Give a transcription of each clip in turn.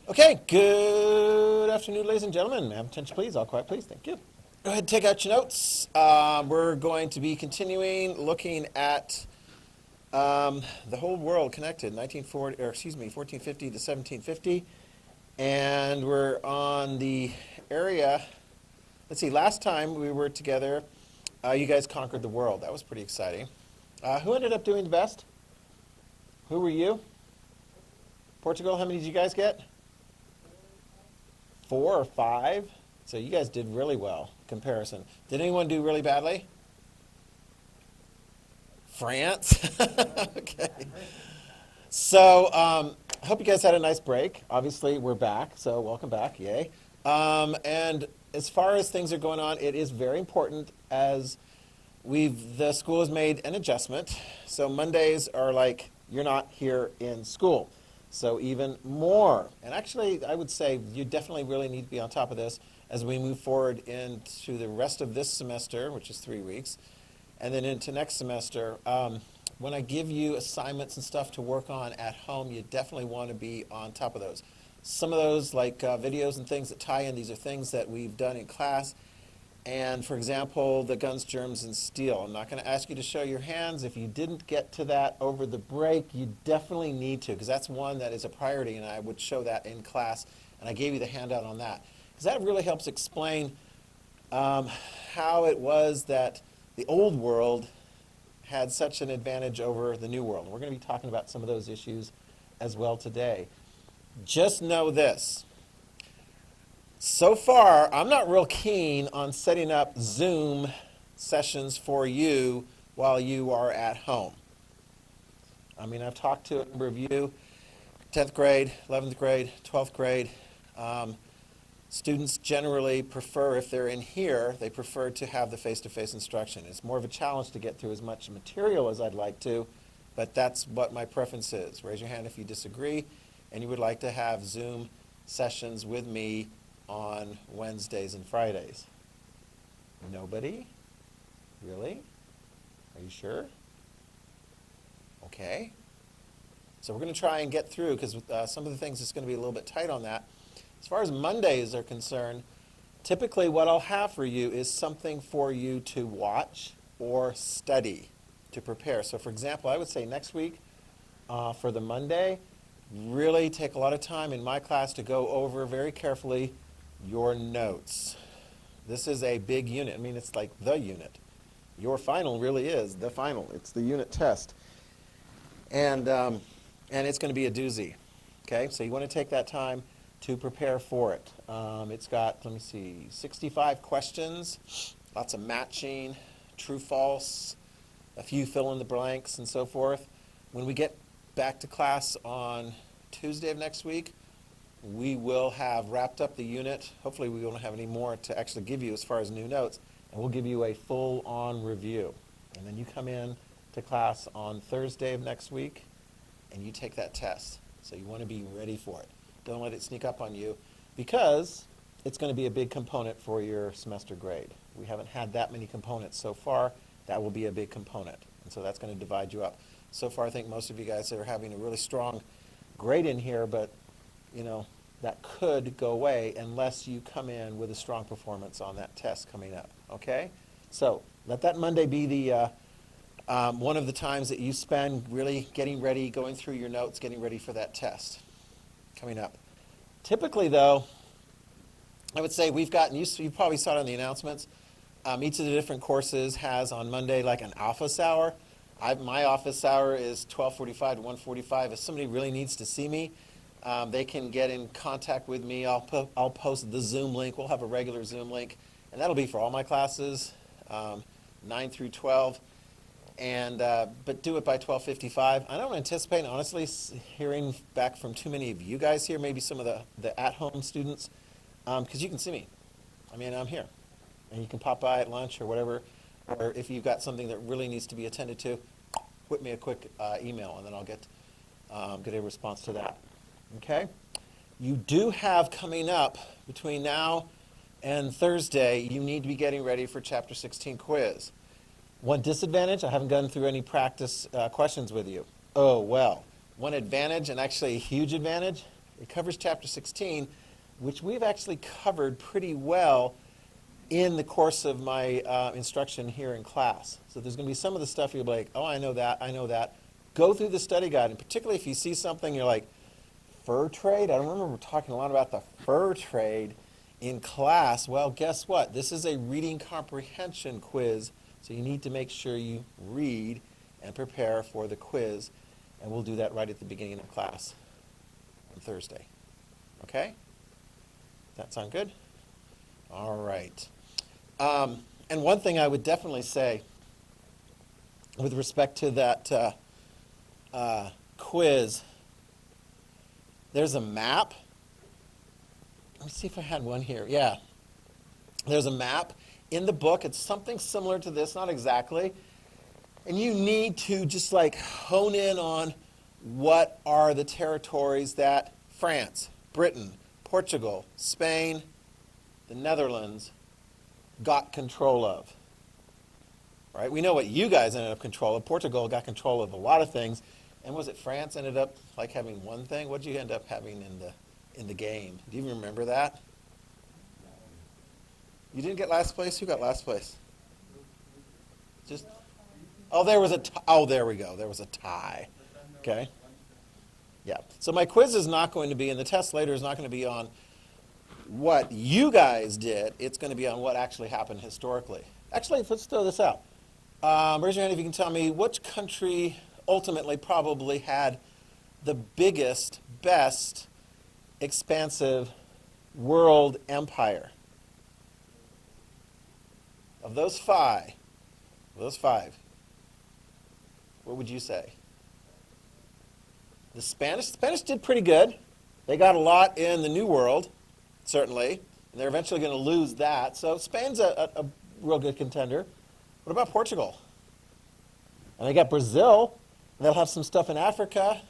Okay, good afternoon, ladies and gentlemen. Have attention, please. All quiet, please. Thank you. Go ahead and take out your notes. We're going to be continuing looking at the whole world connected, 1450 to 1750. And we're on the area. Let's see, last time we were together, you guys conquered the world. That was pretty exciting. Who ended up doing the best? Who were you? Portugal, how many did you guys get? 4 or 5. So you guys did really well, comparison. Did anyone do really badly? France? Okay. So I hope you guys had a nice break. Obviously, we're back, so welcome back, yay. And as far as things are going on, it is very important as the school has made an adjustment. So Mondays are like, you're not here in school. So even more. And actually, I would say you definitely really need to be on top of this as we move forward into the rest of this semester, which is 3 weeks, and then into next semester. When I give you assignments and stuff to work on at home, you definitely want to be on top of those. Some of those, like videos and things that tie in, these are things that we've done in class. And for example, the guns, germs, and steel. I'm not going to ask you to show your hands. If you didn't get to that over the break, you definitely need to, because that's one that is a priority, and I would show that in class. And I gave you the handout on that, because that really helps explain how it was that the old world had such an advantage over the new world. And we're going to be talking about some of those issues as well today. Just know this. So far, I'm not real keen on setting up Zoom sessions for you while you are at home. I mean, I've talked to a number of you, 10th grade, 11th grade, 12th grade. Students generally prefer, if they're in here, they prefer to have the face-to-face instruction. It's more of a challenge to get through as much material as I'd like to, but that's what my preference is. Raise your hand if you disagree and you would like to have Zoom sessions with me on Wednesdays and Fridays. Nobody? Really? Are you sure? Okay. So we're going to try and get through, because some of the things it's going to be a little bit tight on that. As far as Mondays are concerned, typically what I'll have for you is something for you to watch or study to prepare. So for example, I would say next week for the Monday, really take a lot of time in my class to go over very carefully your notes. This is a big unit. I mean, it's like the unit. Your final really is the final. It's the unit test. And it's going to be a doozy. Okay, so you want to take that time to prepare for it. It's got, let me see, 65 questions, lots of matching, true, false, a few fill in the blanks and so forth. When we get back to class on Tuesday of next week, we will have wrapped up the unit. Hopefully we won't have any more to actually give you as far as new notes, and we'll give you a full-on review. And then you come in to class on Thursday of next week, and you take that test. So you want to be ready for it. Don't let it sneak up on you, because it's going to be a big component for your semester grade. We haven't had that many components so far. That will be a big component, and so that's going to divide you up. So far, I think most of you guys are having a really strong grade in here, but you know, that could go away unless you come in with a strong performance on that test coming up, okay? So let that Monday be the one of the times that you spend really getting ready, going through your notes, getting ready for that test coming up. Typically, though, I would say we've gotten used to, you probably saw it on the announcements, each of the different courses has on Monday like an office hour. My office hour is 12:45 to 1:45. If somebody really needs to see me, they can get in contact with me. I'll post the Zoom link. We'll have a regular Zoom link, and that'll be for all my classes, 9 through 12. And but do it by 12:55. I don't anticipate, honestly, hearing back from too many of you guys here, maybe some of the at-home students, because you can see me. I mean, I'm here. And you can pop by at lunch or whatever, or if you've got something that really needs to be attended to, whip me a quick email, and then I'll get a response to that. Okay? You do have coming up between now and Thursday, you need to be getting ready for Chapter 16 quiz. One disadvantage, I haven't gone through any practice questions with you. Oh, well. One advantage, and actually a huge advantage, It covers chapter 16, which we've actually covered pretty well in the course of my instruction here in class. So there's going to be some of the stuff you'll be like, oh, I know that, I know that. Go through the study guide, and particularly if you see something you're like, fur trade? I don't remember talking a lot about the fur trade in class. Well, guess what? This is a reading comprehension quiz, so you need to make sure you read and prepare for the quiz, and we'll do that right at the beginning of class on Thursday. Okay? That sound good? All right. And one thing I would definitely say with respect to that quiz, there's a map. Let me see if I had one here. Yeah. There's a map in the book. It's something similar to this, not exactly. And you need to just like hone in on what are the territories that France, Britain, Portugal, Spain, the Netherlands got control of. Right? We know what you guys ended up control of. Portugal got control of a lot of things. And was it France ended up like having one thing? What did you end up having in the game? Do you even remember that? You didn't get last place? Who got last place? Just there was a there we go. There was a tie. Okay. Yeah. So my quiz is not going to be, and the test later is not going to be on what you guys did. It's going to be on what actually happened historically. Actually, let's throw this out. Raise your hand if you can tell me which country ultimately probably had the biggest, best, expansive world empire. Of those five, what would you say? The Spanish did pretty good. They got a lot in the New World, certainly, and they're eventually going to lose that. So Spain's a real good contender. What about Portugal? And they got Brazil. They'll have some stuff in Africa.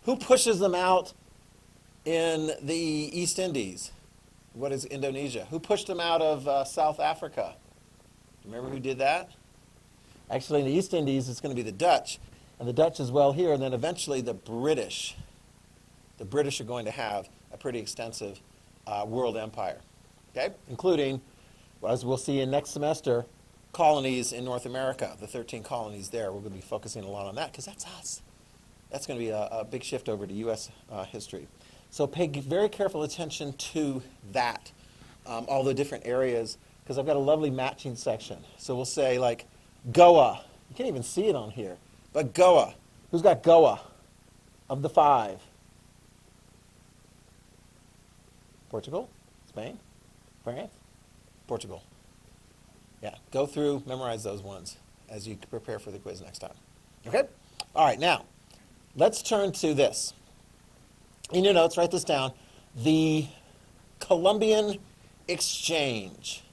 Who pushes them out in the East Indies? What is Indonesia? Who pushed them out of South Africa? Remember who did that? Actually, in the East Indies, it's going to be the Dutch. And the Dutch as well here. And then eventually the British. The British are going to have a pretty extensive world empire. Okay? Including, as we'll see in next semester, colonies in North America, the 13 colonies there. We're going to be focusing a lot on that because that's us. That's going to be a big shift over to U.S. History. So pay very careful attention to that, all the different areas, because I've got a lovely matching section. So we'll say like Goa. You can't even see it on here. But Goa. Who's got Goa of the five? Portugal? Spain? France? Portugal. Yeah, go through, memorize those ones as you prepare for the quiz next time. Okay? All right, now, let's turn to this. In your notes, write this down. The Columbian Exchange.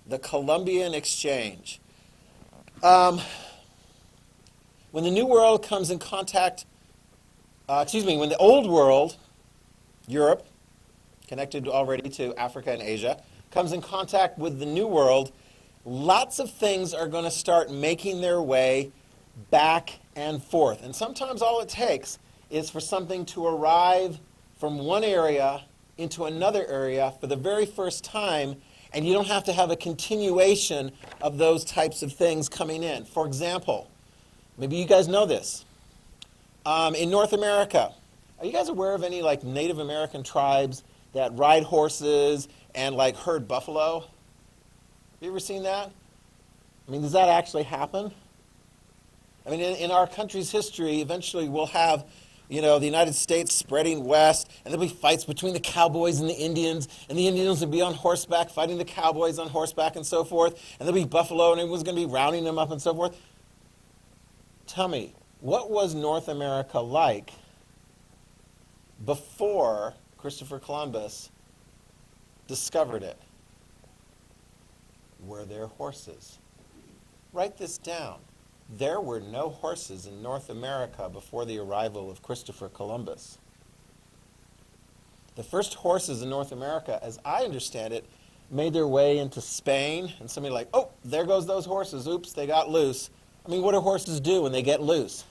The Columbian Exchange. When the New World comes in contact, when the Old World, Europe, connected already to Africa and Asia, comes in contact with the New World, lots of things are going to start making their way back and forth. And sometimes all it takes is for something to arrive from one area into another area for the very first time, and you don't have to have a continuation of those types of things coming in. For example, maybe you guys know this. In North America, are you guys aware of any like Native American tribes that ride horses and like herd buffalo? Have you ever seen that? I mean, does that actually happen? I mean, in our country's history, eventually we'll have, the United States spreading west, and there'll be fights between the cowboys and the Indians will be on horseback fighting the cowboys on horseback and so forth, and there'll be buffalo, and everyone's going to be rounding them up and so forth. Tell me, what was North America like before Christopher Columbus discovered it? Were there horses? Write this down. There were no horses in North America before the arrival of Christopher Columbus. The first horses in North America, as I understand it, made their way into Spain, and somebody like, oh, there goes those horses. Oops, they got loose. I mean, what do horses do when they get loose?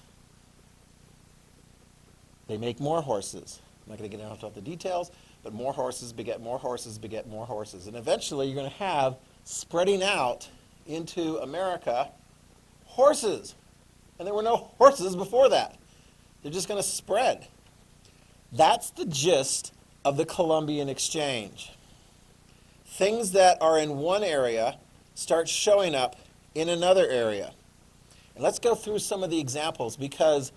They make more horses. I'm not going to get into all the details, but more horses beget more horses beget more horses. And eventually you're going to have, spreading out into America, horses. And there were no horses before that. They're just going to spread. That's the gist of the Columbian Exchange. Things that are in one area start showing up in another area. And let's go through some of the examples, because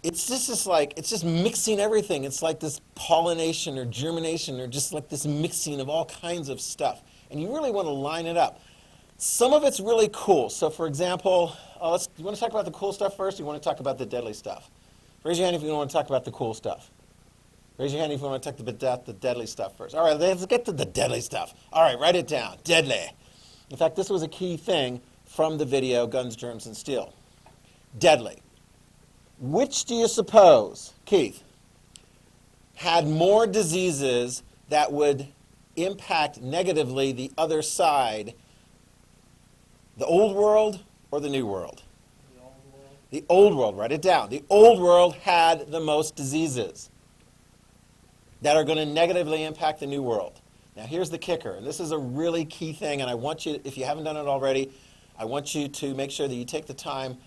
it's just mixing everything. It's like this pollination or germination, or just like this mixing of all kinds of stuff. And you really want to line it up. Some of it's really cool. So for example, you want to talk about the cool stuff first, or you want to talk about the deadly stuff? Raise your hand if you want to talk about the cool stuff. Raise your hand if you want to talk about the deadly stuff first. All right, let's get to the deadly stuff. All right, write it down. Deadly. In fact, this was a key thing from the video, Guns, Germs, and Steel. Deadly. Which do you suppose, Keith, had more diseases that would impact negatively the other side, the old world or the new world? The old world. The old world, write it down. The old world had the most diseases that are going to negatively impact the new world. Now here's the kicker, and this is a really key thing, and I want you, if you haven't done it already, I want you to make sure that you take the time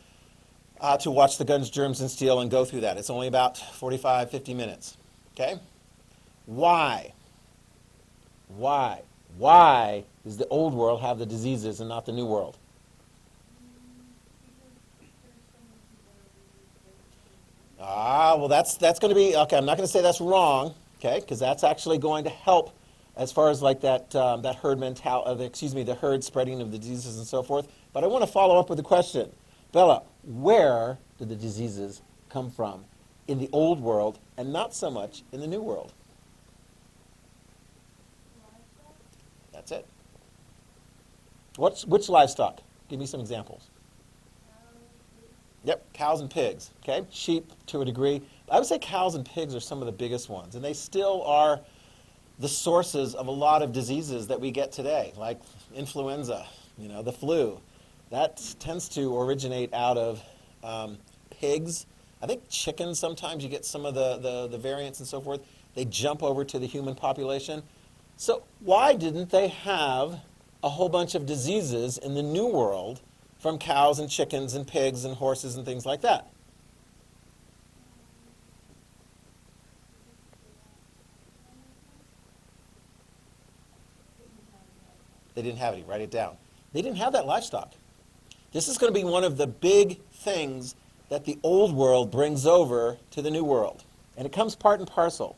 to watch the Guns, Germs, and Steel and go through that. It's only about 45, 50 minutes. Okay? Why? Why does the old world have the diseases and not the new world? Well, that's going to be, okay, I'm not going to say that's wrong, okay, because that's actually going to help as far as like that herd mentality, the herd spreading of the diseases and so forth. But I want to follow up with a question. Bella, where did the diseases come from in the old world and not so much in the new world? That's it. Which livestock? Give me some examples. Yep, cows and pigs, okay? Sheep to a degree. I would say cows and pigs are some of the biggest ones, and they still are the sources of a lot of diseases that we get today, like influenza, the flu. That tends to originate out of pigs. I think chickens, sometimes you get some of the variants and so forth. They jump over to the human population. So why didn't they have a whole bunch of diseases in the new world from cows and chickens and pigs and horses and things like that? They didn't have any. Write it down. They didn't have that livestock. This is going to be one of the big things that the old world brings over to the new world. And it comes part and parcel.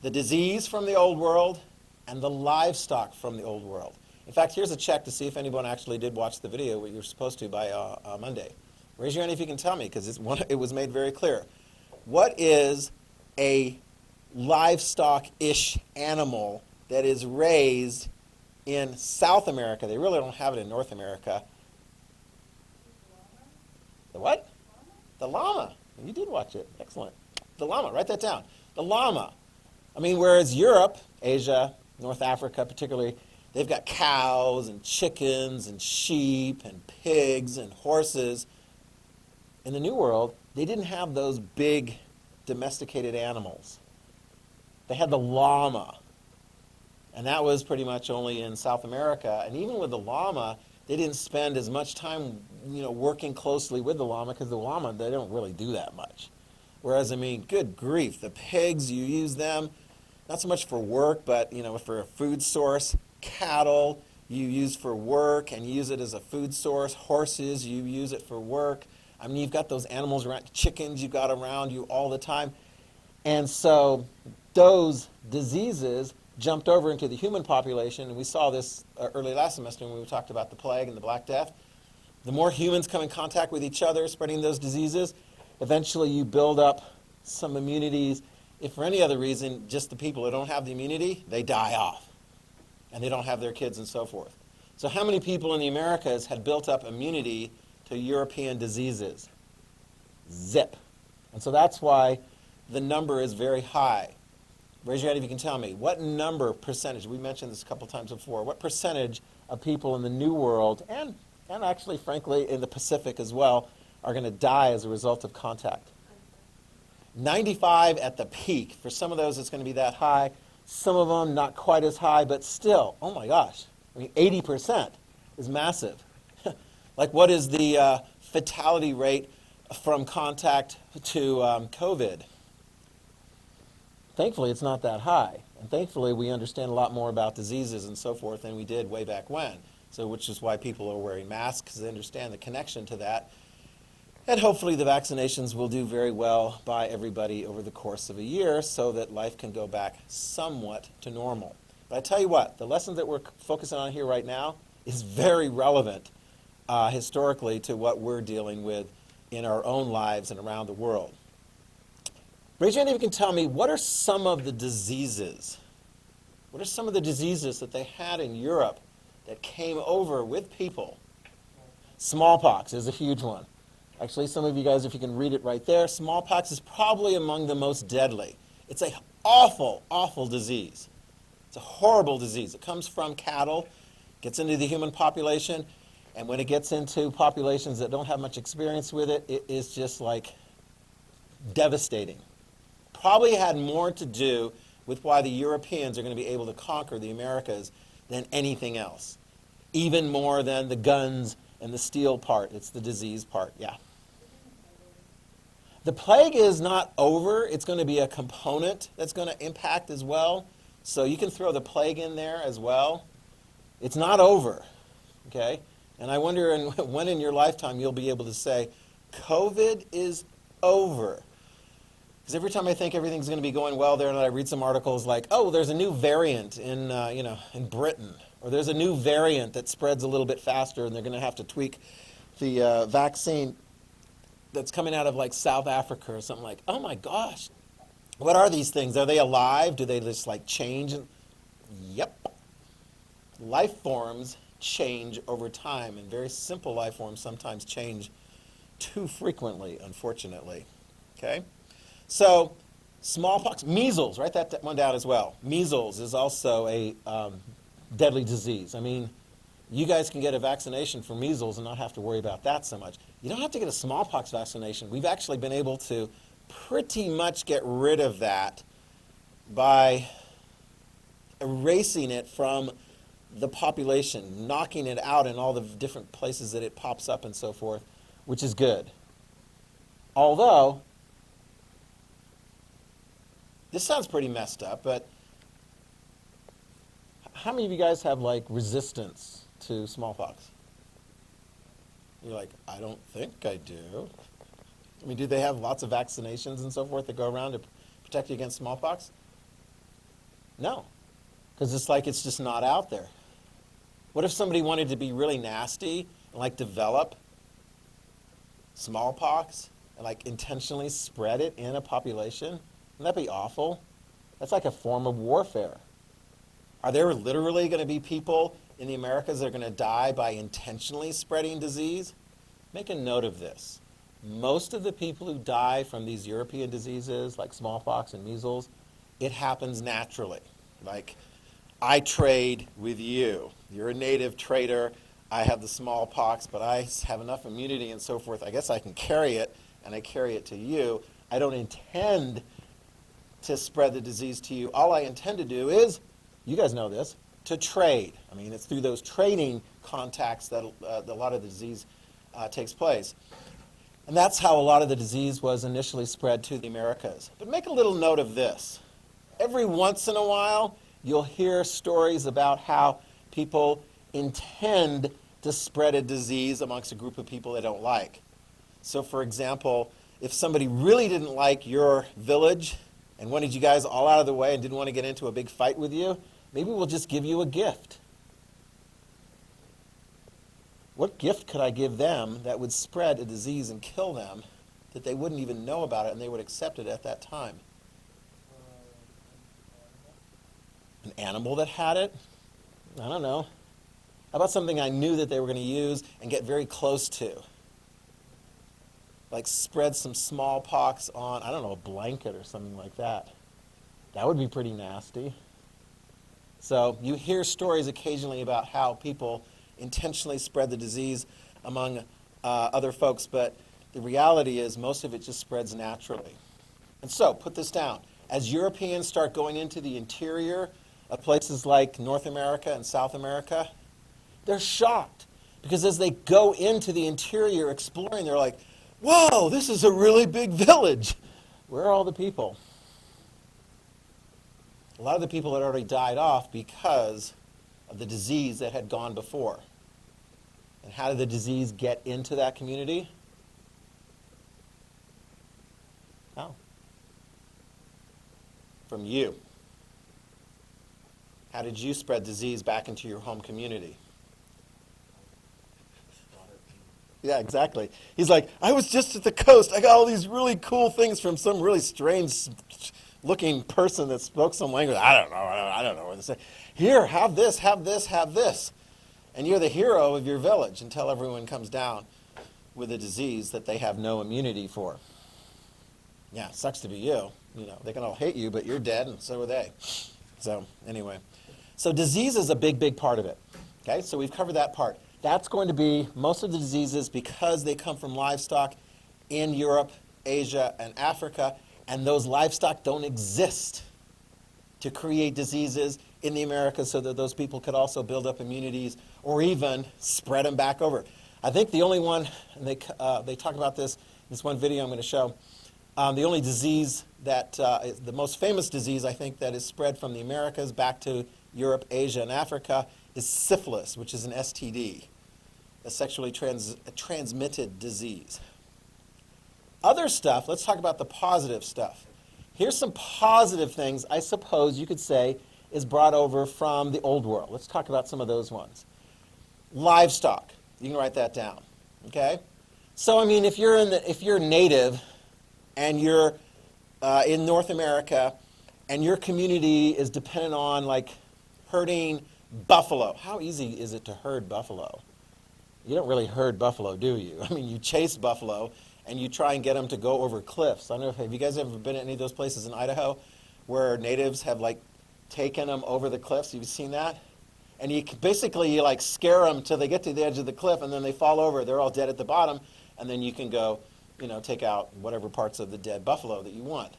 The disease from the old world and the livestock from the old world. In fact, here's a check to see if anyone actually did watch the video, what you're supposed to by Monday. Raise your hand if you can tell me, because it was made very clear. What is a livestock-ish animal that is raised in South America? They really don't have it in North America. The what? The llama. You did watch it. Excellent. The llama. Write that down. The llama. I mean, whereas Europe, Asia, North Africa particularly, they've got cows and chickens and sheep and pigs and horses. In the New World, they didn't have those big domesticated animals. They had the llama. And that was pretty much only in South America. And even with the llama, they didn't spend as much time, working closely with the llama, because the llama, they don't really do that much. Whereas, I mean, good grief, the pigs, you use them, not so much for work, but, for a food source. Cattle, you use for work, and you use it as a food source. Horses, you use it for work. I mean, you've got those animals around, chickens you've got around you all the time. And so those diseases jumped over into the human population, and we saw this early last semester when we talked about the plague and the Black Death. The more humans come in contact with each other, spreading those diseases, eventually you build up some immunities. If for any other reason, just the people who don't have the immunity, they die off, and they don't have their kids and so forth. So how many people in the Americas had built up immunity to European diseases? Zip. And so that's why the number is very high. Raise your hand if you can tell me. What percentage, we mentioned this a couple times before, what percentage of people in the New World, and actually, frankly, in the Pacific as well, are going to die as a result of contact? 95 at the peak. For some of those, it's going to be that high. Some of them not quite as high, but still, oh my gosh, I mean, 80% is massive. Like, what is the fatality rate from contact to COVID? Thankfully, it's not that high. And thankfully, we understand a lot more about diseases and so forth than we did way back when. So, which is why people are wearing masks, because they understand the connection to that. And hopefully the vaccinations will do very well by everybody over the course of a year so that life can go back somewhat to normal. But I tell you what, the lesson that we're focusing on here right now is very relevant historically to what we're dealing with in our own lives and around the world. Raise your hand if you can tell me, what are some of the diseases? What are some of the diseases that they had in Europe that came over with people? Smallpox is a huge one. Actually, some of you guys, if you can read it right there, smallpox is probably among the most deadly. It's an awful, awful disease. It's a horrible disease. It comes from cattle, gets into the human population, and when it gets into populations that don't have much experience with it, it is just like devastating. Probably had more to do with why the Europeans are going to be able to conquer the Americas than anything else. Even more than the guns and the steel part. It's the disease part, yeah. The plague is not over. It's going to be a component that's going to impact as well. So you can throw the plague in there as well. It's not over, okay? And I wonder when in your lifetime you'll be able to say, COVID is over. Because every time I think everything's going to be going well there, and I read some articles like, oh, there's a new variant in Britain, or there's a new variant that spreads a little bit faster, and they're going to have to tweak the vaccine that's coming out of like South Africa or something like, oh my gosh, what are these things? Are they alive? Do they just like change? Yep. Life forms change over time, and very simple life forms sometimes change too frequently, unfortunately. Okay? So, smallpox, measles, write that one down as well. Measles is also a deadly disease. I mean, you guys can get a vaccination for measles and not have to worry about that so much. You don't have to get a smallpox vaccination. We've actually been able to pretty much get rid of that by erasing it from the population, knocking it out in all the different places that it pops up and so forth, which is good. Although, this sounds pretty messed up, but how many of you guys have like resistance to smallpox? You're like, I don't think I do. I mean, do they have lots of vaccinations and so forth that go around to protect you against smallpox? No, because it's like it's just not out there. What if somebody wanted to be really nasty and like develop smallpox and like intentionally spread it in a population? Wouldn't that be awful? That's like a form of warfare. Are there literally going to be people in the Americas that are going to die by intentionally spreading disease? Make a note of this. Most of the people who die from these European diseases, like smallpox and measles, it happens naturally. Like, I trade with you. You're a native trader. I have the smallpox, but I have enough immunity and so forth. I guess I can carry it, and I carry it to you. I don't intend to spread the disease to you. All I intend to do is, you guys know this, to trade. I mean, it's through those trading contacts that a lot of the disease takes place. And that's how a lot of the disease was initially spread to the Americas. But make a little note of this. Every once in a while, you'll hear stories about how people intend to spread a disease amongst a group of people they don't like. So, for example, if somebody really didn't like your village and wanted you guys all out of the way and didn't want to get into a big fight with you, maybe we'll just give you a gift. What gift could I give them that would spread a disease and kill them that they wouldn't even know about it and they would accept it at that time? An animal that had it? I don't know. How about something I knew that they were going to use and get very close to? Like spread some smallpox on, I don't know, a blanket or something like that. That would be pretty nasty. So you hear stories occasionally about how people intentionally spread the disease among other folks, but the reality is most of it just spreads naturally. And so, put this down. As Europeans start going into the interior of places like North America and South America, they're shocked. Because as they go into the interior exploring, they're like, whoa, this is a really big village. Where are all the people? A lot of the people had already died off because of the disease that had gone before. And how did the disease get into that community? How? From you. How did you spread disease back into your home community? Yeah, exactly. He's like, I was just at the coast. I got all these really cool things from some really strange looking person that spoke some language. I don't know what to say. Here, have this, have this, have this. And you're the hero of your village until everyone comes down with a disease that they have no immunity for. Yeah, sucks to be you. You know, they can all hate you, but you're dead, and so are they. So, anyway. So disease is a big, big part of it. Okay, so we've covered that part. That's going to be most of the diseases because they come from livestock in Europe, Asia, and Africa, and those livestock don't exist to create diseases in the Americas so that those people could also build up immunities or even spread them back over. I think the only one, and they talk about this in this one video I'm going to show, the only disease that, is the most famous disease I think that is spread from the Americas back to Europe, Asia, and Africa is syphilis, which is an STD, a sexually transmitted disease. Other stuff, let's talk about the positive stuff. Here's some positive things I suppose you could say is brought over from the old world. Let's talk about some of those ones. Livestock, you can write that down, okay? So I mean, if you're native and you're in North America and your community is dependent on like herding buffalo. How easy is it to herd buffalo? You don't really herd buffalo, do you? I mean, you chase buffalo and you try and get them to go over cliffs. I don't know, have you guys ever been at any of those places in Idaho where natives have like taken them over the cliffs? You've seen that? And you like scare them till they get to the edge of the cliff and then they fall over. They're all dead at the bottom, and then you can go, take out whatever parts of the dead buffalo that you want.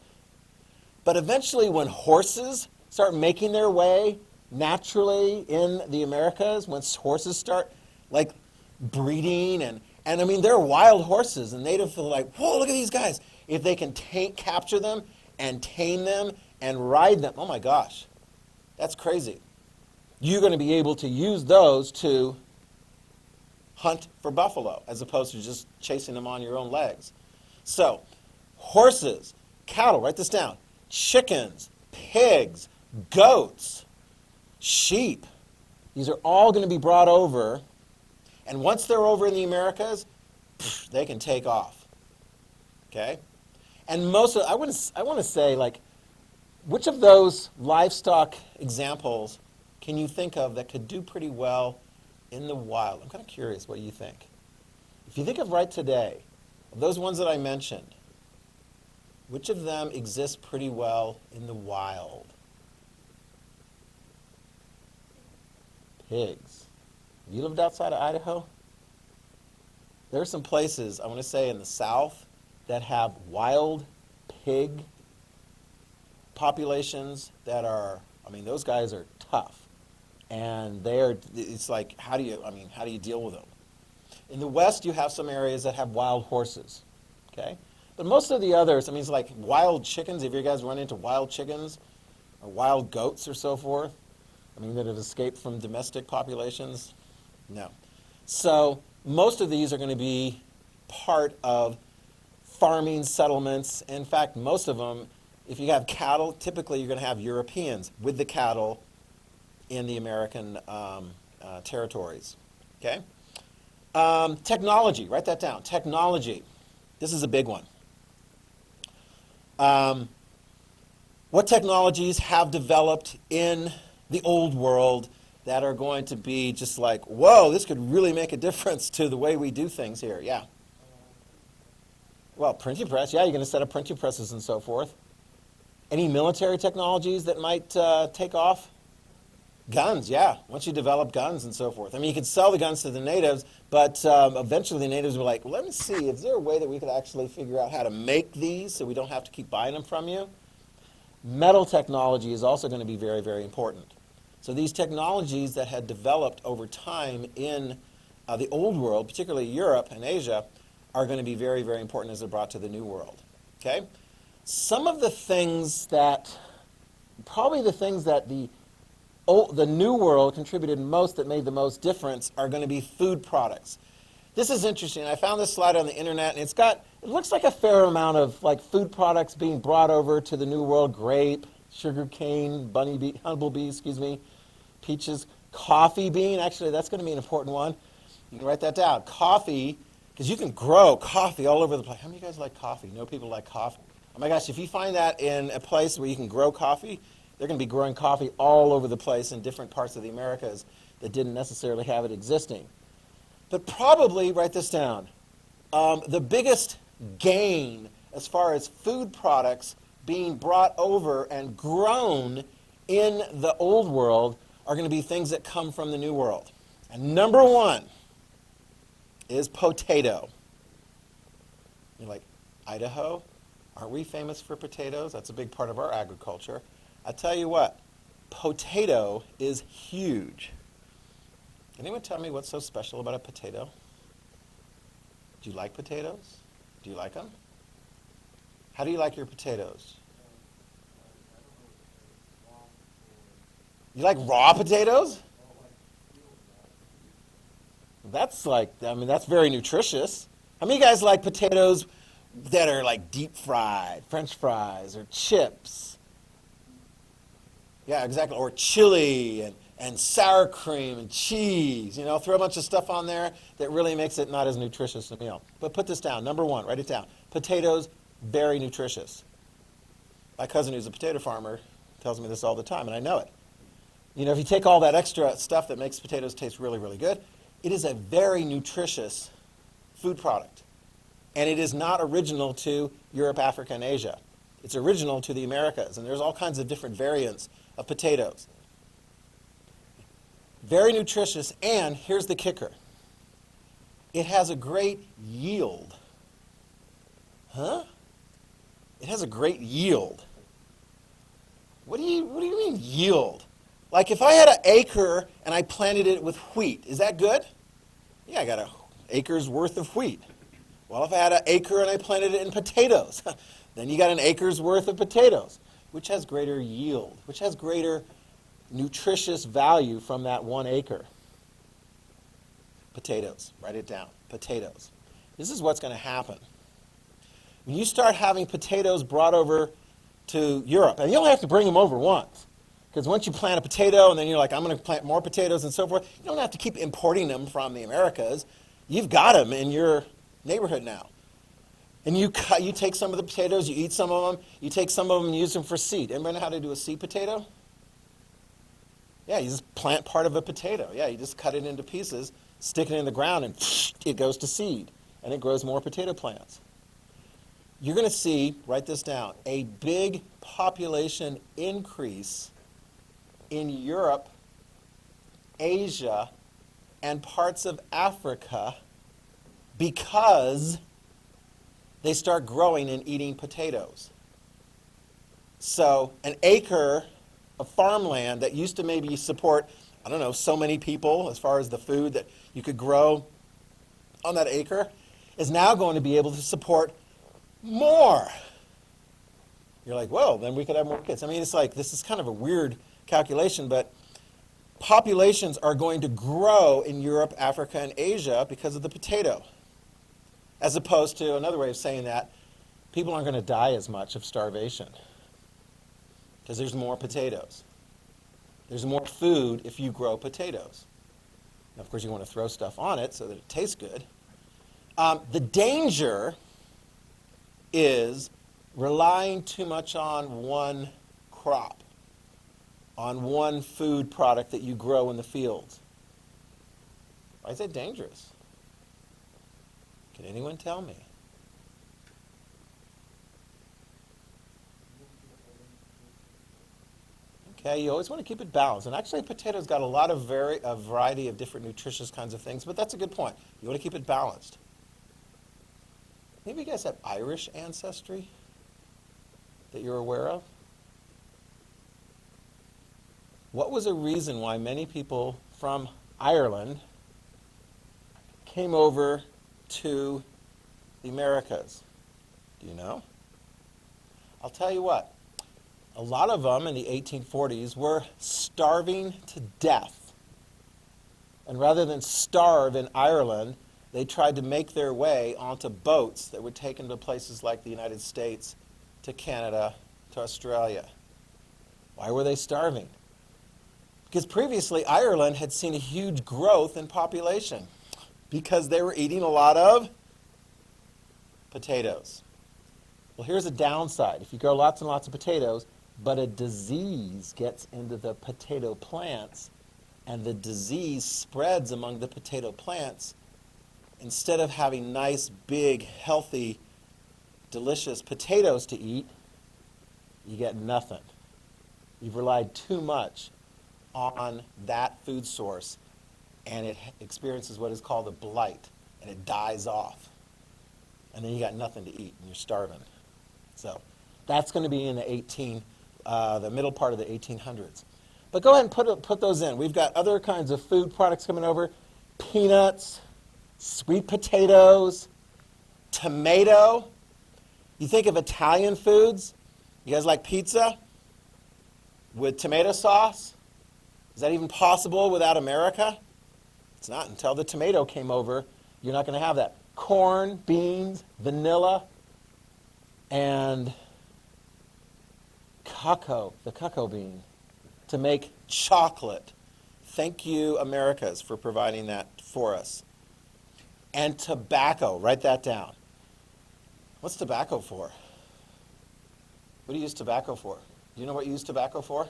But eventually when horses start making their way naturally in the Americas, once horses start like breeding and I mean, they're wild horses, and natives are like, whoa, look at these guys. If they can capture them and tame them and ride them, oh my gosh, that's crazy. You're going to be able to use those to hunt for buffalo as opposed to just chasing them on your own legs. So, horses, cattle, write this down, chickens, pigs, goats, sheep. These are all going to be brought over, and once they're over in the Americas, they can take off. Okay? And I want to say, like, which of those livestock examples can you think of that could do pretty well in the wild? I'm kind of curious what you think. If you think of right today, of those ones that I mentioned, which of them exist pretty well in the wild? Pigs. Have you lived outside of Idaho? There are some places, I want to say in the south, that have wild pig populations that are, I mean, those guys are tough. And it's like, how do you deal with them? In the west, you have some areas that have wild horses, okay? But most of the others, I mean, it's like wild chickens. Have you guys run into wild chickens or wild goats or so forth? I mean, that have escaped from domestic populations? No. So most of these are going to be part of farming settlements. In fact, most of them, if you have cattle, typically you're going to have Europeans with the cattle in the American territories. Okay? Technology, write that down. Technology. This is a big one. What technologies have developed in the old world that are going to be just like, whoa, this could really make a difference to the way we do things here? Yeah. Well, printing press, yeah, you're going to set up printing presses and so forth. Any military technologies that might take off? Guns, yeah. Once you develop guns and so forth. I mean, you could sell the guns to the natives, but eventually the natives were like, well, let me see, is there a way that we could actually figure out how to make these so we don't have to keep buying them from you? Metal technology is also going to be very, very important. So these technologies that had developed over time in the old world, particularly Europe and Asia, are going to be very, very important as they're brought to the new world. Okay? Some of the things that, probably the things that the new world contributed most, that made the most difference, are going to be food products. This is interesting. I found this slide on the internet, and it looks like a fair amount of like food products being brought over to the new world: grape, sugar cane, humblebee, peaches, coffee bean. Actually, that's going to be an important one. You can write that down. Coffee, because you can grow coffee all over the place. How many of you guys like coffee? No people like coffee. Oh my gosh, if you find that in a place where you can grow coffee, they're going to be growing coffee all over the place in different parts of the Americas that didn't necessarily have it existing. But probably, write this down, the biggest gain as far as food products being brought over and grown in the old world are going to be things that come from the new world. And number one is potato. You're like, Idaho? Aren't we famous for potatoes? That's a big part of our agriculture. I tell you what, potato is huge. Can anyone tell me what's so special about a potato? Do you like potatoes? Do you like them? How do you like your potatoes? You like raw potatoes? That's that's very nutritious. How many of you guys like potatoes that are like deep fried, French fries, or chips? Yeah, exactly. Or chili and sour cream and cheese. You know, throw a bunch of stuff on there that really makes it not as nutritious a meal. But put this down. Number one, write it down. Potatoes, very nutritious. My cousin, who's a potato farmer, tells me this all the time, and I know it. You know, if you take all that extra stuff that makes potatoes taste really, really good, it is a very nutritious food product. And it is not original to Europe, Africa, and Asia. It's original to the Americas, and there's all kinds of different variants of potatoes. Very nutritious, and here's the kicker. It has a great yield. Huh? It has a great yield. What do you mean yield? Like if I had an acre and I planted it with wheat, is that good? Yeah, I got an acre's worth of wheat. Well, if I had an acre and I planted it in potatoes, then you got an acre's worth of potatoes. Which has greater yield? Which has greater nutritious value from that 1 acre? Potatoes. Write it down. Potatoes. This is what's going to happen. When you start having potatoes brought over to Europe, and you only have to bring them over once, because once you plant a potato and then you're like, I'm going to plant more potatoes and so forth, you don't have to keep importing them from the Americas. You've got them in your neighborhood now. And you take some of the potatoes, you eat some of them, you take some of them and use them for seed. Anybody know how to do a seed potato? Yeah, you just plant part of a potato. Yeah, you just cut it into pieces, stick it in the ground, and it goes to seed. And it grows more potato plants. You're going to see, write this down, a big population increase in Europe, Asia, and parts of Africa because they start growing and eating potatoes. So an acre of farmland that used to maybe support, I don't know, so many people as far as the food that you could grow on that acre is now going to be able to support more. You're like, whoa, then we could have more kids. I mean, it's like, this is kind of a weird calculation, but populations are going to grow in Europe, Africa, and Asia because of the potato. As opposed to, another way of saying that, people aren't going to die as much of starvation because there's more potatoes. There's more food if you grow potatoes. Now, of course, you want to throw stuff on it so that it tastes good. The danger is relying too much on one crop, on one food product that you grow in the fields. Why is that dangerous? Can anyone tell me? Okay, you always want to keep it balanced. And actually, potatoes got a lot of a variety of different nutritious kinds of things, but that's a good point. You want to keep it balanced. Maybe you guys have Irish ancestry that you're aware of? What was a reason why many people from Ireland came over to the Americas? Do you know? I'll tell you what. A lot of them in the 1840s were starving to death. And rather than starve in Ireland, they tried to make their way onto boats that would take them to places like the United States, to Canada, to Australia. Why were they starving? Because previously Ireland had seen a huge growth in population because they were eating a lot of potatoes. Well, here's a downside. If you grow lots and lots of potatoes, but a disease gets into the potato plants, and the disease spreads among the potato plants, instead of having nice, big, healthy, delicious potatoes to eat, you get nothing. You've relied too much on that food source, and it experiences what is called a blight, and it dies off. And then you got nothing to eat, and you're starving. So that's going to be in the middle part of the 1800s. But go ahead and put those in. We've got other kinds of food products coming over. Peanuts, sweet potatoes, tomato. You think of Italian foods? You guys like pizza with tomato sauce? Is that even possible without America? It's not. Until the tomato came over, you're not going to have that. Corn, beans, vanilla, and cacao, the cacao bean, to make chocolate. Thank you, Americas, for providing that for us. And tobacco. Write that down. What's tobacco for? What do you use tobacco for? Do you know what you use tobacco for?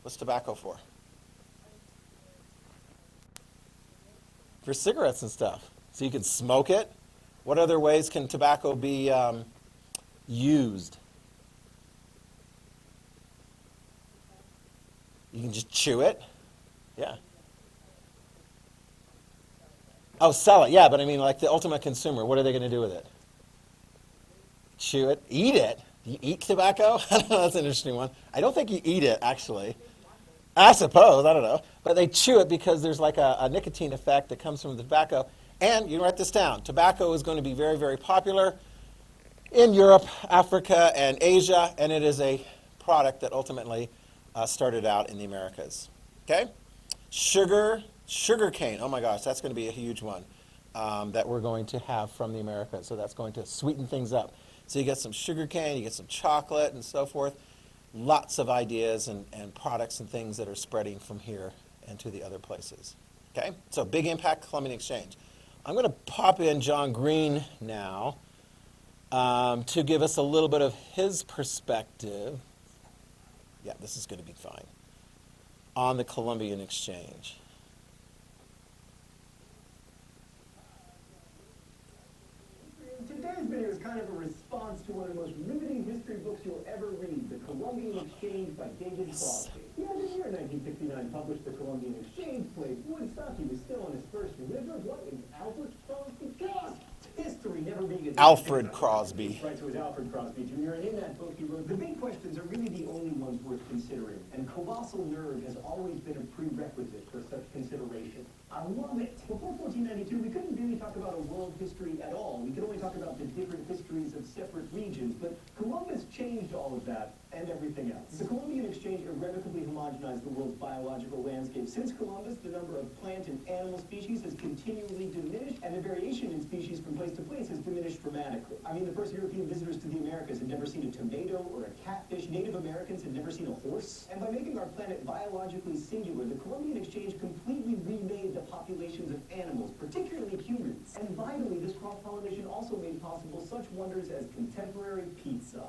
What's tobacco for? For cigarettes and stuff. So you can smoke it. What other ways can tobacco be used? You can just chew it. Yeah. Oh, sell it. Yeah, but I mean, like the ultimate consumer, what are they going to do with it? Chew it. Eat it. Do you eat tobacco? I don't know. That's an interesting one. I don't think you eat it, actually. I suppose. I don't know. But they chew it because there's like a nicotine effect that comes from the tobacco. And you can write this down. Tobacco is going to be very, very popular in Europe, Africa, and Asia. And it is a product that ultimately started out in the Americas. Okay? Sugar cane. Oh my gosh, that's going to be a huge one that we're going to have from the Americas. So that's going to sweeten things up. So you get some sugar cane, you get some chocolate and so forth. Lots of ideas and products and things that are spreading from here and to the other places. Okay? So big impact, Columbian Exchange. I'm going to pop in John Green now to give us a little bit of his perspective. Yeah, this is going to be fine. On the Columbian Exchange. Today's video is kind of a response to one of the most riveting history books you'll ever read, The Columbian Exchange by David Crosby. The engineer in 1969 published The Columbian Exchange, played Woodstock. He was still on his first river. What is Alfred Crosby? God! History never being Alfred Crosby. Right, so it was Alfred Crosby Jr. And in that book he wrote, the big questions are really the only ones worth considering. And colossal nerve has always been a prerequisite for such consideration. I love it. Before 1492, we couldn't really talk about a world history at all. We could only talk about the different histories of separate regions. But Columbus changed all of that and everything else. The Columbian Exchange irrevocably homogenized the world's biological landscape. Since Columbus, the number of plant and animal species has continually diminished, and the variation in species from place to place has diminished dramatically. I mean, the first European visitors to the Americas had never seen a tomato or a catfish. Native Americans had never seen a horse. And by making our planet biologically singular, the Columbian Exchange completely remade the populations of animals, particularly humans. And vitally, this cross-pollination also made possible such wonders as contemporary pizza.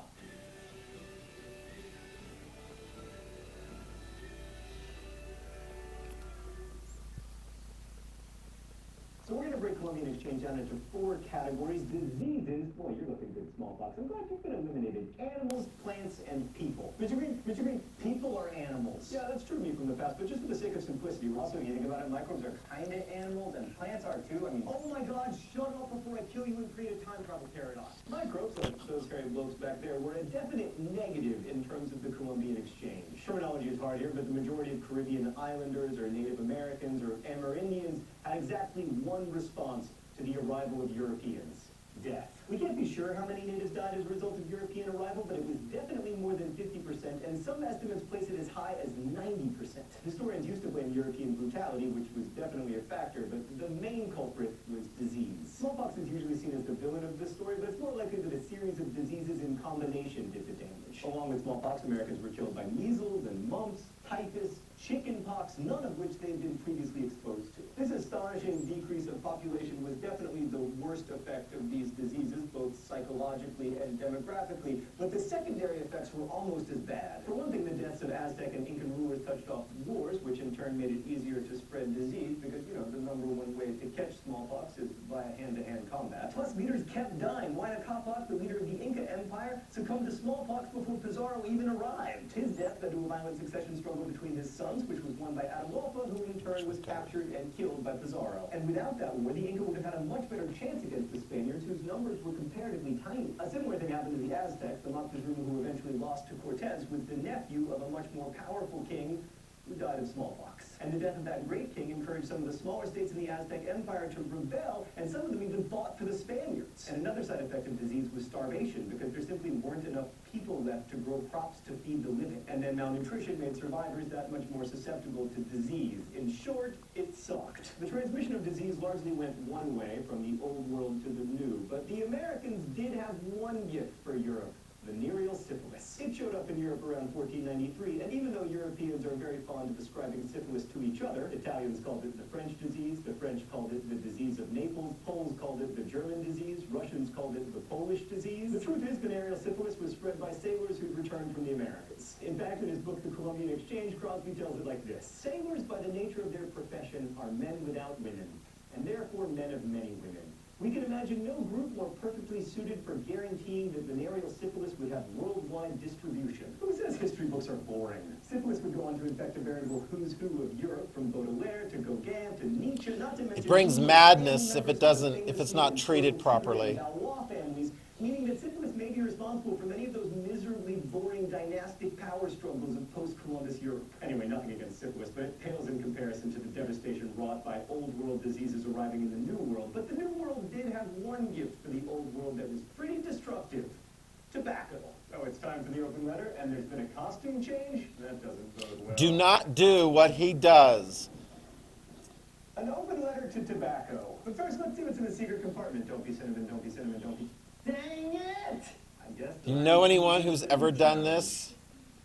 So we're going to break Columbia Colombian exchange down into 4 categories. Diseases, boy, you're looking good, smallpox. I'm glad you've been eliminated. Animals, plants, and people. Mr. Green, people are animals. Yeah, that's true of me from the past, but just for the sake of simplicity, we're also, you think about it, microbes are kind of animals, and plants are too. I mean, oh my God, shut up before I kill you and create a time travel paradox. Microbes, like those hairy blokes back there, were a definite negative in terms of the Colombian exchange. Terminology is hard here, but the majority of Caribbean islanders or Native Americans or Amerindians had exactly one response to the arrival of Europeans: death. We can't be sure how many natives died as a result of European arrival, but it was definitely more than 50%, and some estimates place it as high as 90%. Historians used to blame European brutality, which was definitely a factor, but the main culprit was disease. Smallpox is usually seen as the villain of this story, but it's more likely that a series of diseases in combination did the damage. Along with smallpox, Americans were killed by measles and mumps, typhus, chickenpox, none of which they'd been previously exposed to. This astonishing decrease of population was definitely the worst effect of these diseases, both psychologically and demographically, but the secondary effects were almost as bad. For one thing, the deaths of Aztec and Incan rulers touched off wars, which in turn made it easier to spread disease, because, you know, the number one way to catch smallpox is via hand-to-hand combat. Plus, leaders kept dying. Huayna Capac, the leader of the Inca Empire, succumbed to smallpox before Pizarro even arrived. His death led to a violent succession struggle between his sons, which was won by Atahualpa, who in turn was captured and killed by Pizarro. And without that war, the Inca would have had a much better chance against the Spaniards, whose numbers were comparatively tiny. A similar thing happened to the Aztecs. The Moctezuma, who eventually lost to Cortez, was the nephew of a much more powerful king who died of smallpox. And the death of that great king encouraged some of the smaller states in the Aztec Empire to rebel, and some of them even fought for the Spaniards. And another side effect of disease was starvation, because there simply weren't enough people left to grow crops to feed the living. And then malnutrition made survivors that much more susceptible to disease. In short, it sucked. The transmission of disease largely went one way, from the old world to the new, but the Americans did have one gift for Europe: venereal syphilis. It showed up in Europe around 1493, and even though Europeans are very fond of ascribing syphilis to each other, Italians called it the French disease, the French called it the disease of Naples, Poles called it the German disease, Russians called it the Polish disease. The truth is, venereal syphilis was spread by sailors who'd returned from the Americas. In fact, in his book, The Colombian Exchange, Crosby tells it like this: sailors, by the nature of their profession, are men without women, and therefore men of many women. We can imagine no group more perfectly suited for guaranteeing that venereal syphilis would have worldwide distribution. Who says history books are boring? Syphilis would go on to infect a veritable who's who of Europe, from Baudelaire to Gauguin to Nietzsche, not to mention... It brings madness if it's not treated properly. Families, meaning that syphilis may be responsible for many of those miserably boring dynastic power struggles of post-Columbus Europe. Anyway, nothing against syphilis, but it pales in comparison to the devastation wrought by old world diseases arriving in the new world. But the new world did have one gift for the old world that was pretty destructive: tobacco. Oh, it's time for the open letter, and there's been a costume change? That doesn't bode well. Do not do what he does. An open letter to tobacco. But first, let's see what's in the secret compartment. Don't be cinnamon, don't be cinnamon, don't be... Dang it! I guess... Do you know anyone who's ever done this?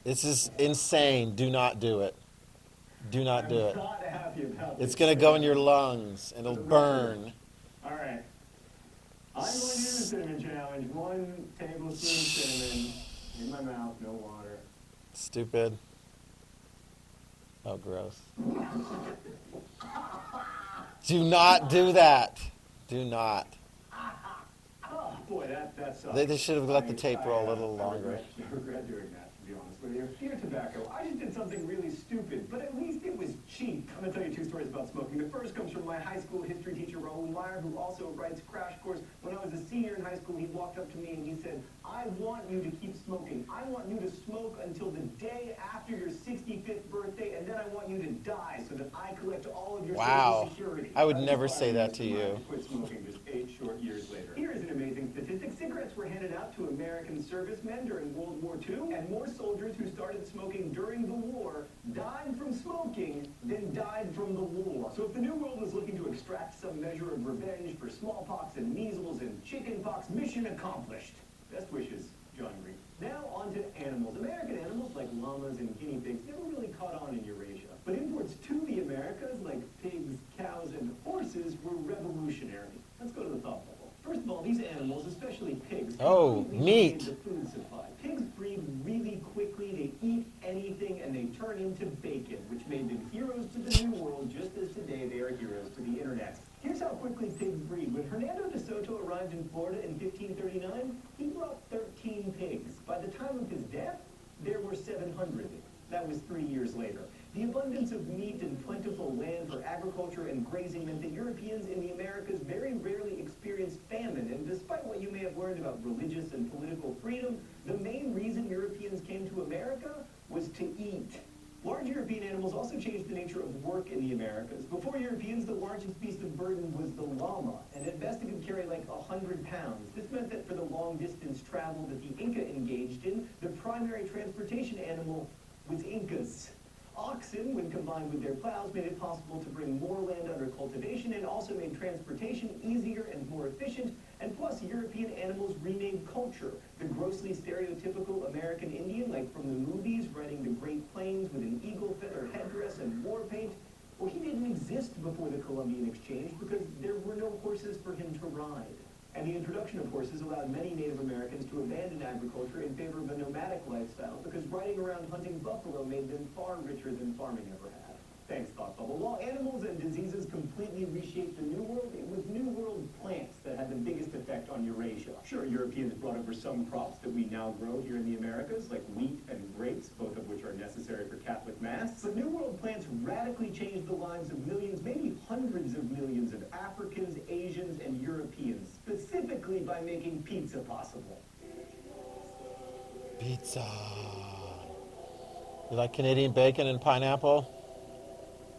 This is insane. Do not do it. Do not do it. I'm not happy about It's this. going to go in your lungs, and it'll burn. All right. I'm going to do the cinnamon challenge. 1 tablespoon cinnamon in my mouth, no water. Stupid. Oh, gross. Do not do that. Do not. Oh, boy, that sucks. They should have let the tape roll a little longer. I regret doing that, to be honest with you. Dear tobacco, I just did something really stupid, but at least it was cheap. I'm going to tell you 2 stories about smoking. The first comes from my high school history teacher, Raoul Meyer, who also writes Crash Course. When I was a senior in high school, he walked up to me and he said, I want you to keep smoking. I want you to smoke until the day after your 65th birthday, and then I want you to die so that I collect all of your Wow. Social Security. I would never say that to you. Quit smoking just 8 short years later. Here is an amazing statistic. Cigarettes were handed out to American servicemen during World War II, and more soldiers who started smoking during the war died from smoking than died from the war. So if the New World was looking to extract some measure of revenge for smallpox and measles and chickenpox, mission accomplished. Best wishes, John Green. Now on to animals. American animals like llamas and guinea pigs never really caught on in Eurasia. But imports to the Americas like pigs, cows, and horses were revolutionary. Let's go to the thought bubble. First of all, these animals, especially pigs, Oh, completely meat. changed the food supply. Pigs breed really quickly, they eat anything, and they turn into bacon, which made them heroes to the New World, just as today they are heroes to the internet. Here's how quickly pigs breed. Hernando de Soto arrived in Florida in 1539, he brought 13 pigs. By the time of his death, there were 700. That was 3 years later. The abundance of meat and plentiful land for agriculture and grazing meant that Europeans in the Americas very rarely experienced famine, and despite what you may have learned about religious and political freedom, the main reason Europeans came to America was to eat. Large European animals also changed the nature of work in the Americas. Before Europeans, the largest beast of burden was the llama, and at best it could carry like 100 pounds. This meant that for the long distance travel that the Inca engaged in, the primary transportation animal was Incas. Oxen, when combined with their plows, made it possible to bring more land under cultivation and also made transportation easier and more efficient. And plus, European animals remade culture. The grossly stereotypical American Indian, like from the movies, riding the Great Plains with an eagle feather headdress and war paint, well, he didn't exist before the Columbian Exchange because there were no horses for him to ride. And the introduction of horses allowed many Native Americans to abandon agriculture in favor of a nomadic lifestyle because riding around hunting buffalo made them far richer than farming ever had. Thanks, Thought Bubble. While animals and diseases completely reshaped the New World, it was New World plants that had the biggest effect on Eurasia. Sure, Europeans brought over some crops that we now grow here in the Americas, like wheat and grapes, both of which are necessary for Catholic Mass. But New World plants radically changed the lives of millions, maybe hundreds of millions of Africans, Asians, and Europeans, specifically by making pizza possible. Pizza. You like Canadian bacon and pineapple?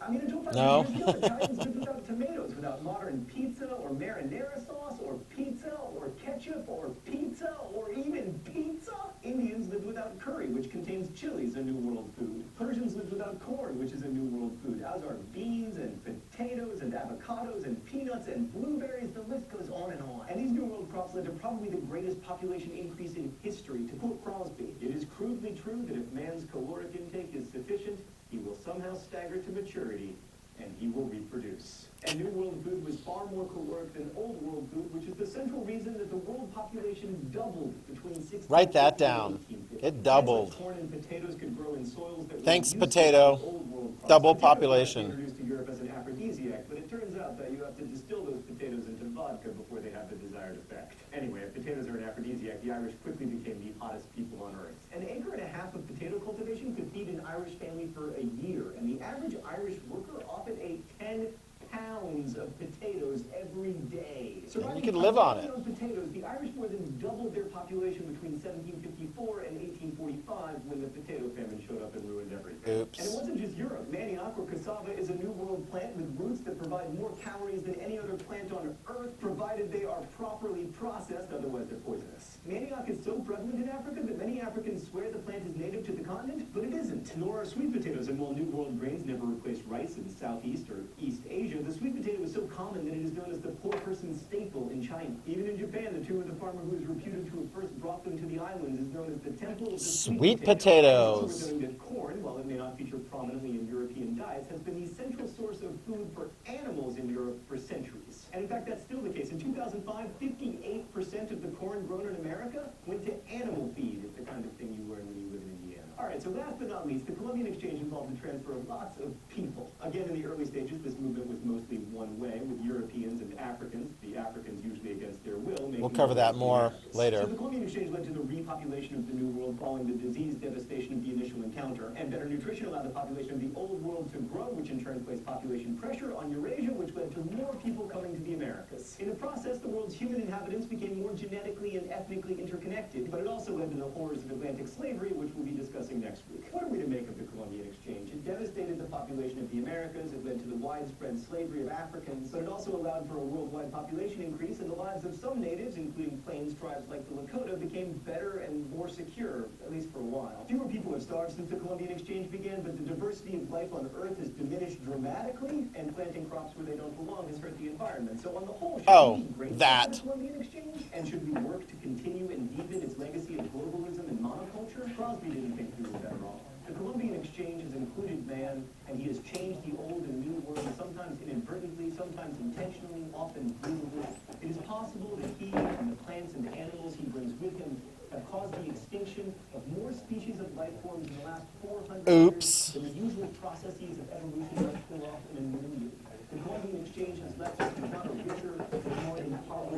I mean, until 5 No. years ago, Italians lived without tomatoes, without modern pizza or marinara sauce or pizza or ketchup or pizza or even pizza. Indians lived without curry, which contains chilies, a New World food. Persians lived without corn, which is a New World food, as are beans and potatoes and avocados and peanuts and blueberries. The list goes on and on. And these New World crops led to probably the greatest population increase in history. To quote Crosby, it is crudely true that if man's caloric intake is sufficient, he will somehow stagger to maturity, and he will reproduce. And New World food was far more caloric than Old World food, which is the central reason that the world population doubled between 1650 Write that and down. 1850. It doubled. Plants like corn and potatoes could grow in soils that Thanks, were used potato. for Old World crops. Double Potatoes were population. introduced to Europe as an aphrodisiac, but it turns out that you have to distill those potatoes into vodka before they have the desired effect. Anyway, if potatoes are an aphrodisiac, the Irish quickly became the hottest people on earth. An acre and a half of potato cultivation could feed an Irish family for a year, and the average Irish worker often ate 10 pounds of potatoes every day. And you can live on it. Potatoes, the Irish more than doubled their population between 1754 and 1845 when the potato famine showed up and ruined everything. Oops. And it wasn't just Europe. Manioc or cassava is a New World plant with roots that provide more calories than any other plant on Earth, provided they are properly processed, otherwise they're poisonous. Manioc is so prevalent in Africa that many Africans swear the plant is native to the continent, but it isn't. Nor are sweet potatoes, and while New World grains never replaced rice in Southeast or East Asia, the sweet potato is so common that it is known as the poor person's staple in China. Even in Japan, the tomb of the farmer who is reputed to have first brought them to the islands is known as the Temple of the Sweet potatoes. It's worth noting that corn, while it may not feature prominently in European diets, has been the central source of food for animals in Europe for centuries. And in fact, that's still the case. In 2005, 58% of the corn grown in America went to animal feed. It's the kind of thing you learn when you live in Indiana. All right, so last but not least, the Columbian Exchange involved the transfer of lots of people. Again, in the early stages, this movement was mostly one way, with Europeans and Africans, the Africans usually against their will. We'll cover that more later. So the Columbian Exchange led to the repopulation of the New World following the disease devastation of the initial encounter, and better nutrition allowed the population of the Old World to grow, which in turn placed population pressure on Eurasia, which led to more people coming to the Americas. In the process, the world's human inhabitants became more genetically and ethnically interconnected, but it also led to the horrors of Atlantic slavery, which we'll be discussing next week. What are we to make of the Columbian Exchange? It devastated the population of the Americas, it led to the widespread slavery of Africans, but it also allowed for a worldwide population increase, and the lives of some natives, including plains tribes like the Lakota, became better and more secure, at least for a while. Fewer people have starved since the Columbian Exchange began, but the diversity of life on Earth has diminished dramatically, and planting crops where they don't belong has hurt the environment. So on the whole, should we be grateful for the Columbian Exchange? And should we work to continue and deepen its legacy of globalism and monoculture? Crosby didn't think we were better off. The Columbian Exchange has included man, and he has changed the old and new world, sometimes inadvertently, sometimes intentionally, often brutally. It is possible that he and the plants and animals he brings with him have caused the extinction of more species of life forms in the last 400 years than the usual processes of evolution might pull off in a millennium. The Columbian Exchange has left us with not a richer, but more intolerable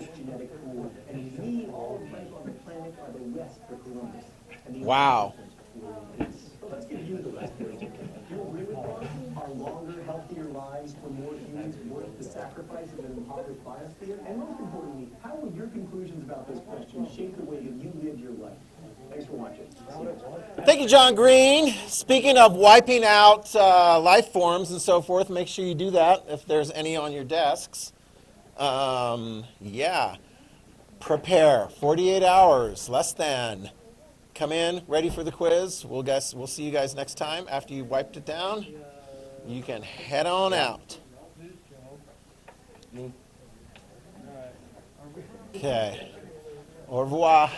And the Wow. so let's give you the last question. Do you agree with that? Are longer, healthier lives for more humans worth the sacrifice of an impoverished biosphere? And most importantly, how will your conclusions about this question shape the way that you live your life? Thanks for watching. Thank you, John Green. Speaking of wiping out life forms and so forth, make sure you do that if there's any on your desks. Yeah. Prepare. 48 hours, less than. Come in, ready for the quiz. We'll see you guys next time. After you wiped it down, you can head on out. Okay. Au revoir.